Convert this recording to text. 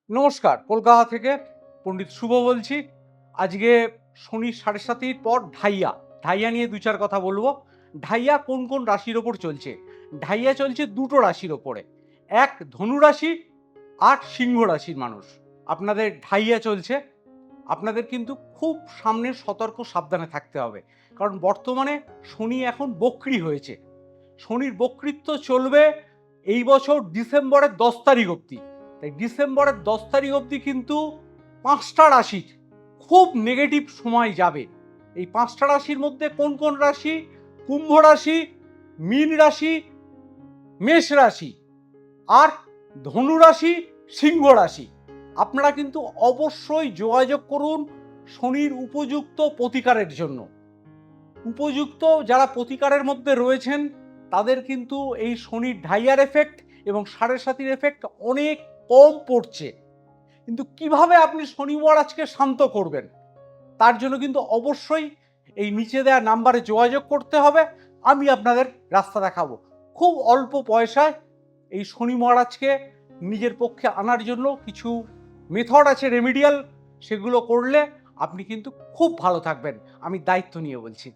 নমস্কার, কলকাতা থেকে পণ্ডিত শুভ বলছি। আজকে শনির ৭.৭-র পর ঢাইয়া। ঢাইয়া নিয়ে ২-৪ কথা বলবো। ঢাইয়া কোন কোন রাশির ওপর চলছে? ঢাইয়া চলছে দুটো রাশির ওপরে। এক ধনু রাশি আর সিংহ রাশির মানুষ। আপনাদের ঢাইয়া চলছে। আপনাদের কিন্তু খুব সামনে সতর্ক সাবধানে থাকতে হবে। কারণ বর্তমানে শনি এখন বক্রী হয়েছে। শনির বক্রীত্ব চলবে এই বছর ডিসেম্বরের ১০ তারিখ অবধি। তাই ডিসেম্বরের ১০ তারিখ অবধি কিন্তু ৫টা রাশির খুব নেগেটিভ সময় যাবে। এই ৫টা রাশির মধ্যে কোন কোন রাশি? কুম্ভ রাশি, মীন রাশি, মেষ রাশি আর ধনু রাশি, সিংহ রাশি। আপনারা কিন্তু অবশ্যই যোগাযোগ করুন শনির উপযুক্ত প্রতিকারের জন্য। উপযুক্ত যারা প্রতিকারের মধ্যে রয়েছেন তাদের কিন্তু এই শনির ঢাইয়ার এফেক্ট এবং ৭.৭-র এফেক্ট অনেক কম পড়ছে। কিন্তু কিভাবে আপনি শনি মহারাজকে শান্ত করবেন তার জন্য কিন্তু অবশ্যই এই নিচে দেওয়া নাম্বারে যোগাযোগ করতে হবে। আমি আপনাদের রাস্তা দেখাবো। খুব অল্প পয়সায় এই শনি মহারাজকে নিজের পক্ষে আনার জন্য কিছু মেথড আছে রেমিডিয়াল, সেগুলো করলে আপনি কিন্তু খুব ভালো থাকবেন। আমি দায়িত্ব নিয়ে বলছি।